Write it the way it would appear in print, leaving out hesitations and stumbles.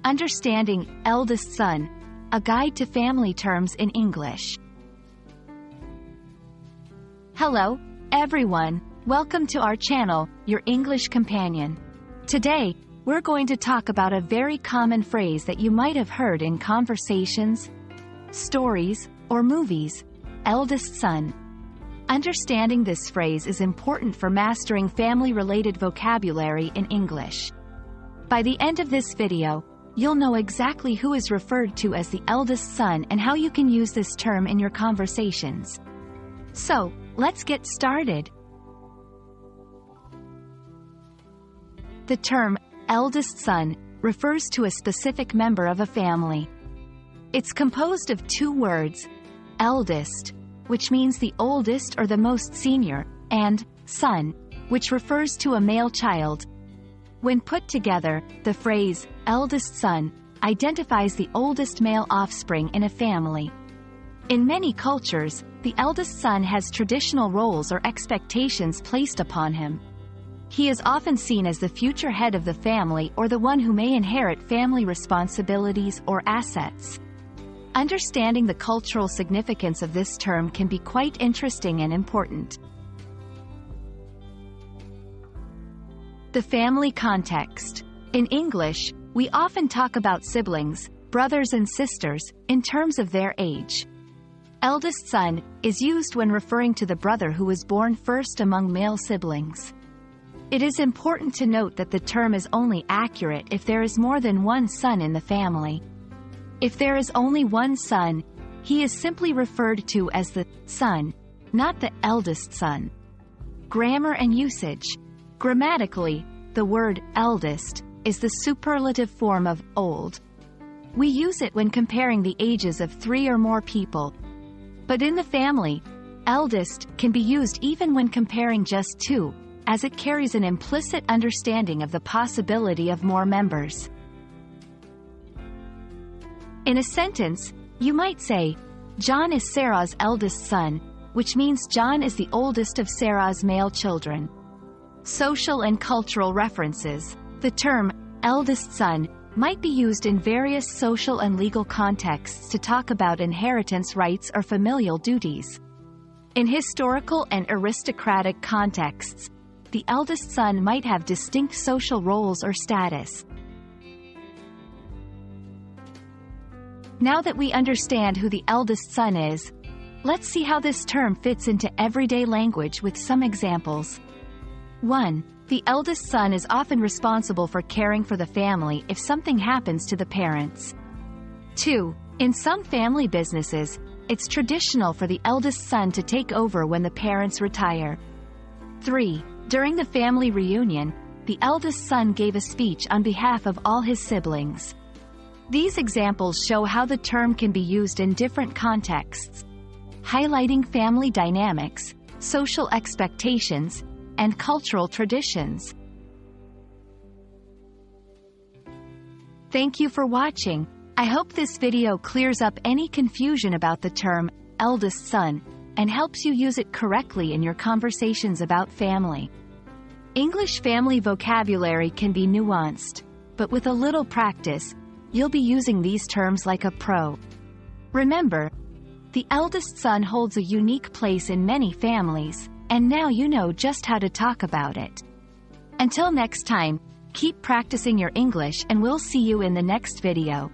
Understanding Eldest Son, a guide to family terms in English. Hello, everyone. Welcome to our channel, Your English Companion. Today, we're going to talk about a very common phrase that you might have heard in conversations, stories, or movies: eldest son. Understanding this phrase is important for mastering family-related vocabulary in English. By the end of this video, you'll know exactly who is referred to as the eldest son and how you can use this term in your conversations. So, let's get started. The term eldest son refers to a specific member of a family. It's composed of two words: eldest, which means the oldest or the most senior, and son, which refers to a male child. When put together, the phrase eldest son identifies the oldest male offspring in a family. In many cultures, the eldest son has traditional roles or expectations placed upon him. He is often seen as the future head of the family or the one who may inherit family responsibilities or assets. Understanding the cultural significance of this term can be quite interesting and important. The family context. In English, we often talk about siblings, brothers and sisters, in terms of their age. Eldest son is used when referring to the brother who was born first among male siblings. It is important to note that the term is only accurate if there is more than one son in the family. If there is only one son, he is simply referred to as the son, not the eldest son. Grammar and usage. Grammatically, the word eldest is the superlative form of old. We use it when comparing the ages of three or more people. But in the family, eldest can be used even when comparing just two, as it carries an implicit understanding of the possibility of more members. In a sentence, you might say, John is Sarah's eldest son, which means John is the oldest of Sarah's male children. Social and cultural references. The term eldest son might be used in various social and legal contexts to talk about inheritance rights or familial duties. In historical and aristocratic contexts, the eldest son might have distinct social roles or status. Now that we understand who the eldest son is, let's see how this term fits into everyday language with some examples. 1. The eldest son is often responsible for caring for the family if something happens to the parents. 2. In some family businesses, it's traditional for the eldest son to take over when the parents retire. 3. During the family reunion, the eldest son gave a speech on behalf of all his siblings. These examples show how the term can be used in different contexts, highlighting family dynamics, social expectations, and cultural traditions. Thank you for watching. I hope this video clears up any confusion about the term eldest son and helps you use it correctly in your conversations about family. English family vocabulary can be nuanced, but with a little practice, you'll be using these terms like a pro. Remember, the eldest son holds a unique place in many families, and now you know just how to talk about it. Until next time, keep practicing your English and we'll see you in the next video.